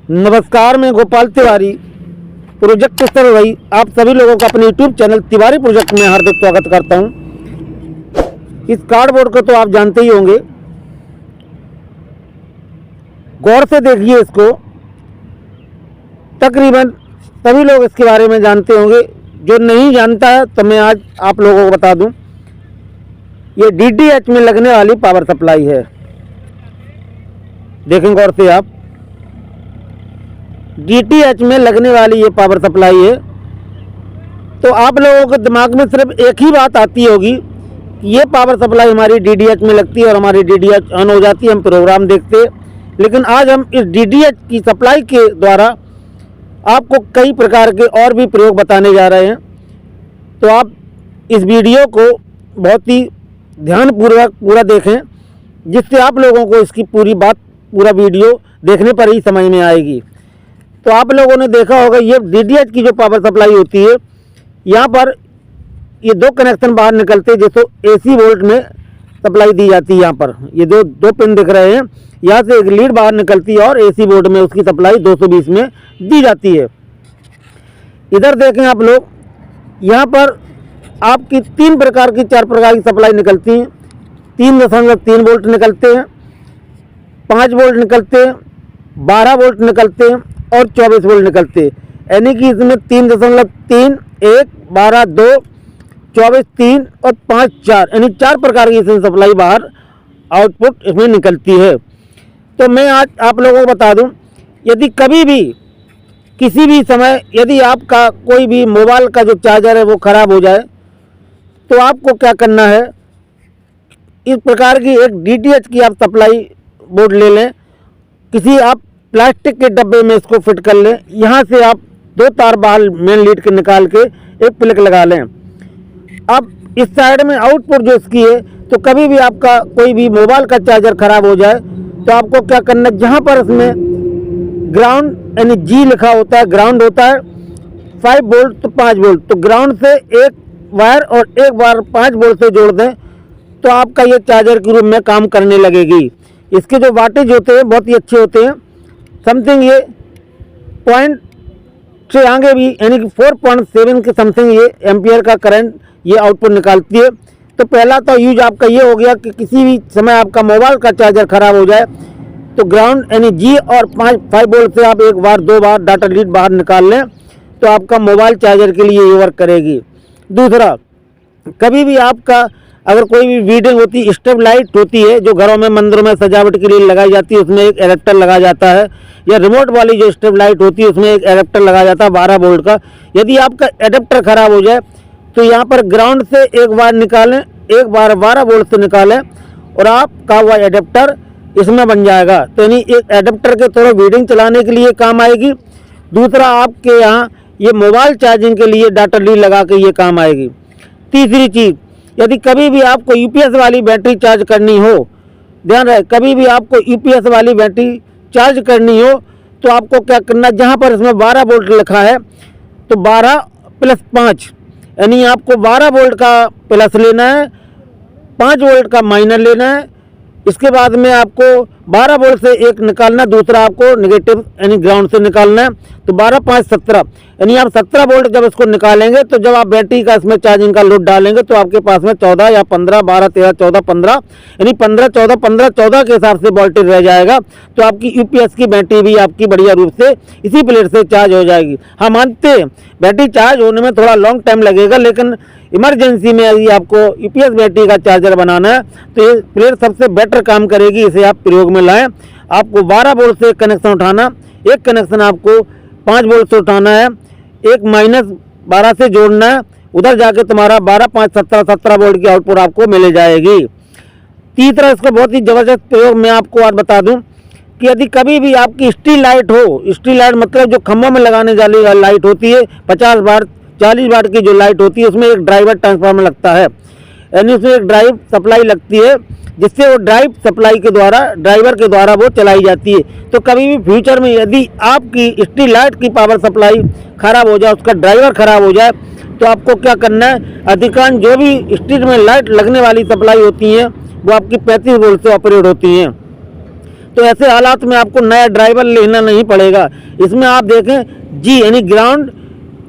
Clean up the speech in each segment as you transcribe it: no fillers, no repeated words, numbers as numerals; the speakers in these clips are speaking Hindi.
नमस्कार, मैं गोपाल तिवारी प्रोजेक्ट स्तर भाई आप सभी लोगों का अपने यूट्यूब चैनल तिवारी प्रोजेक्ट में हार्दिक स्वागत करता हूं। इस कार्डबोर्ड को तो आप जानते ही होंगे, गौर से देखिए इसको। तकरीबन सभी लोग इसके बारे में जानते होंगे, जो नहीं जानता है तो मैं आज आप लोगों को बता दूं। ये DTH में लगने वाली पावर सप्लाई है। देखें गौर से आप, DTH में लगने वाली ये पावर सप्लाई है। तो आप लोगों के दिमाग में सिर्फ एक ही बात आती होगी, ये पावर सप्लाई हमारी DTH में लगती है और हमारी DTH ऑन हो जाती है, हम प्रोग्राम देखते हैं। लेकिन आज हम इस DTH की सप्लाई के द्वारा आपको कई प्रकार के और भी प्रयोग बताने जा रहे हैं। तो आप इस वीडियो को बहुत ही ध्यानपूर्वक पूरा देखें, जिससे आप लोगों को इसकी पूरी बात, पूरा वीडियो देखने पर ही समझ में आएगी। तो आप लोगों ने देखा होगा, ये DTH की जो पावर सप्लाई होती है, यहाँ पर ये दो कनेक्शन बाहर निकलते हैं, जैसे AC वोल्ट में सप्लाई दी जाती है। यहाँ पर ये दो पिन दिख रहे हैं, यहाँ से एक लीड बाहर निकलती है और AC वोल्ट में उसकी सप्लाई 220 में दी जाती है। इधर देखें आप लोग, यहाँ पर आपकी 3 प्रकार की 4 प्रकार की सप्लाई निकलती हैं। 3.3 वोल्ट निकलते हैं, 5 वोल्ट निकलते हैं, 12 वोल्ट निकलते हैं और 24 वोल्ट निकलते हैं। यानी कि इसमें 3.3, 1, 12, 2, 24, 3 और 5, 4, यानी 4 प्रकार की इसमें सप्लाई बाहर आउटपुट इसमें निकलती है। तो मैं आज आप लोगों को बता दूं, यदि कभी भी किसी भी समय यदि आपका कोई भी मोबाइल का जो चार्जर है वो ख़राब हो जाए, तो आपको क्या करना है, इस प्रकार की एक DTH की आप सप्लाई बोर्ड ले लें। किसी आप प्लास्टिक के डब्बे में इसको फिट कर लें। यहाँ से आप 2 तार बाहर मेन लीड के निकाल के एक प्लग लगा लें। अब इस साइड में आउटपुट जो इसकी है, तो कभी भी आपका कोई भी मोबाइल का चार्जर ख़राब हो जाए तो आपको क्या करना है, जहाँ पर इसमें ग्राउंड यानी G लिखा होता है, ग्राउंड होता है 5 वोल्ट तो 5 वोल्ट, तो ग्राउंड से एक वायर और एक वायर 5 वोल्ट से जोड़ दें, तो आपका ये चार्जर के रूप में काम करने लगेगी। इसके जो वाटेज होते हैं बहुत ही अच्छे होते हैं, समथिंग ये पॉइंट से आगे भी, यानी कि 4.7 के समथिंग ये एम्पियर का करंट ये आउटपुट निकालती है। तो पहला तो यूज आपका ये हो गया कि किसी भी समय आपका मोबाइल का चार्जर ख़राब हो जाए तो ग्राउंड यानी G और 5 वोल्ट से आप एक बार 2 बार डाटा लीड बाहर निकाल लें, तो आपका मोबाइल चार्जर के लिए ये वर्क करेगी। दूसरा, कभी भी आपका अगर कोई भी वीडिंग होती, स्ट्रिप लाइट होती है जो घरों में मंदिरों में सजावट के लिए लगाई जाती है, उसमें एक एडेप्टर लगा जाता है, या रिमोट वाली जो स्ट्रिप लाइट होती है उसमें एक एडेप्टर लगा जाता है 12 वोल्ट का। यदि आपका एडेप्टर ख़राब हो जाए तो यहाँ पर ग्राउंड से एक बार निकालें, एक बार 12 वोल्ट से निकालें और आपका वह एडेप्टर इसमें बन जाएगा। तो यानी एक एडेप्टर के थोड़ा वीडिंग चलाने के लिए काम आएगी। दूसरा, आपके यहाँ ये मोबाइल चार्जिंग के लिए डाटा लीड लगा के ये काम आएगी। तीसरी चीज़, यदि कभी भी आपको UPS वाली बैटरी चार्ज करनी हो, ध्यान रहे, कभी भी आपको UPS वाली बैटरी चार्ज करनी हो तो आपको क्या करना, जहाँ पर इसमें 12 वोल्ट लिखा है तो 12 + 5, यानी आपको 12 वोल्ट का प्लस लेना है, 5 वोल्ट का माइनस लेना है। इसके बाद में आपको 12 वोल्ट से एक निकालना, दूसरा आपको नेगेटिव यानी ग्राउंड से निकालना है। तो 12, 5, 17, यानी आप 17 वोल्ट जब इसको निकालेंगे तो जब आप बैटरी का इसमें चार्जिंग का लोड डालेंगे तो आपके पास में 14 या 15, 12, 13, 14, 15, यानी 15, 14, 15, 14 के हिसाब से वोल्टेज रह जाएगा। तो आपकी UPS की बैटरी भी आपकी बढ़िया रूप से इसी प्लेट से चार्ज हो जाएगी। हाँ, मानते हैं बैटरी चार्ज होने में थोड़ा लॉन्ग टाइम लगेगा, लेकिन इमरजेंसी में यदि आपको UPS बैटरी का चार्जर बनाना है तो ये प्लेट सबसे बेटर काम करेगी। इसे आप प्रयोग में लाएं। आपको 12 वोल्ट से एक कनेक्शन उठाना, एक कनेक्शन आपको 5 वोल्ट से उठाना है, एक -12 से जोड़ना है, उधर जाके तुम्हारा 12, 5, 17 वोल्ट की आउटपुट आपको मिल जाएगी। तीसरा, इसका बहुत ही ज़बरदस्त प्रयोग मैं आपको आज बता दूं कि यदि कभी भी आपकी स्ट्रीट लाइट हो, स्ट्रीट लाइट मतलब जो खम्भों में लगाने वाली लाइट होती है, 50 वाट 40 वाट की जो लाइट होती है, उसमें एक ड्राइवर ट्रांसफार्मर लगता है, यानी उसमें एक ड्राइव सप्लाई लगती है, जिससे वो ड्राइव सप्लाई के द्वारा, ड्राइवर के द्वारा वो चलाई जाती है। तो कभी भी फ्यूचर में यदि आपकी स्ट्रीट लाइट की पावर सप्लाई ख़राब हो जाए, उसका ड्राइवर ख़राब हो जाए, तो आपको क्या करना है, अधिकांश जो भी स्ट्रीट में लाइट लगने वाली सप्लाई होती हैं वो आपकी 35 वोल्ट से ऑपरेट होती हैं। तो ऐसे हालात में आपको नया ड्राइवर लेना नहीं पड़ेगा। इसमें आप देखें जी यानी ग्राउंड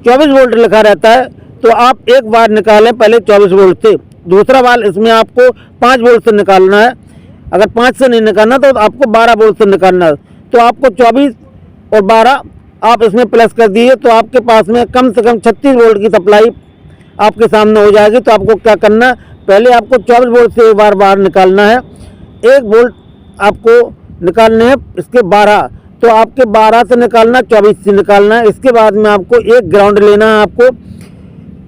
24 वोल्ट लिखा रहता है, तो आप एक बार निकालें पहले 24 वोल्ट से, दूसरा बार इसमें आपको 5 वोल्ट से निकालना है। अगर 5 से नहीं निकालना तो आपको 12 वोल्ट से निकालना है। तो आपको 24 और 12 आप इसमें प्लस कर दीजिए, तो आपके पास में कम से कम 36 वोल्ट की सप्लाई आपके सामने हो जाएगी। तो आपको क्या करना है, पहले आपको 24 वोल्ट से एक बार बाहर निकालना है, 1 वोल्ट आपको निकालने हैं, इसके 12, तो आपके 12 से निकालना, 24 से निकालना है। इसके बाद में आपको एक ग्राउंड लेना है, आपको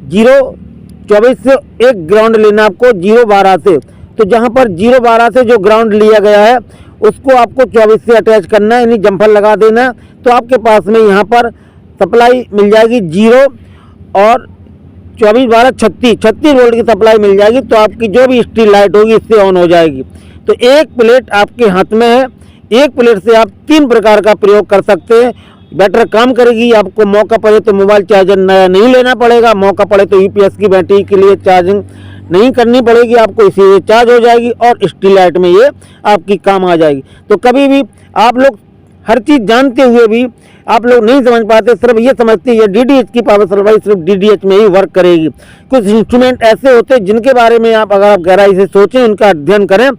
0-24 से एक ग्राउंड लेना है आपको 0-12 से। तो जहाँ पर 0-12 से जो ग्राउंड लिया गया है उसको आपको 24 से अटैच करना है, यानी जम्फर लगा देना है। तो आपके पास में यहाँ पर सप्लाई मिल जाएगी 0 और 24-12 36 वोल्ट की सप्लाई मिल जाएगी। तो आपकी जो भी स्ट्रीट लाइट होगी इससे ऑन हो जाएगी। तो एक प्लेट आपके हाथ में है, एक प्लेट से आप 3 प्रकार का प्रयोग कर सकते हैं। बैटर काम करेगी, आपको मौका पड़े तो मोबाइल चार्जर नया नहीं लेना पड़ेगा, मौका पड़े तो यूपीएस की बैटरी के लिए चार्जिंग नहीं करनी पड़ेगी, आपको इसी से चार्ज हो जाएगी और स्ट्रीट लाइट में ये आपकी काम आ जाएगी। तो कभी भी आप लोग हर चीज़ जानते हुए भी आप लोग नहीं समझ पाते, सिर्फ ये समझते हैं ये डीडीएच की पावर सप्लाई सिर्फ डीडीएच में ही वर्क करेगी। कुछ इंस्ट्रूमेंट ऐसे होते हैं जिनके बारे में आप अगर आप गहराई से सोचें, उनका अध्ययन करें,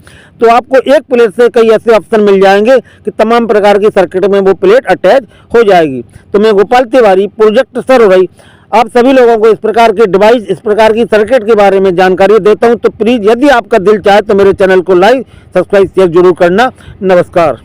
तो आपको एक प्लेट से कई ऐसे ऑप्शन मिल जाएंगे कि तमाम प्रकार की सर्किट में वो प्लेट अटैच हो जाएगी। तो मैं गोपाल तिवारी, प्रोजेक्ट सर हो रही, आप सभी लोगों को इस प्रकार के डिवाइस, इस प्रकार की सर्किट के बारे में जानकारी देता हूं। तो प्लीज़ यदि आपका दिल चाहे तो मेरे चैनल को लाइक, सब्सक्राइब, शेयर जरूर करना। नमस्कार।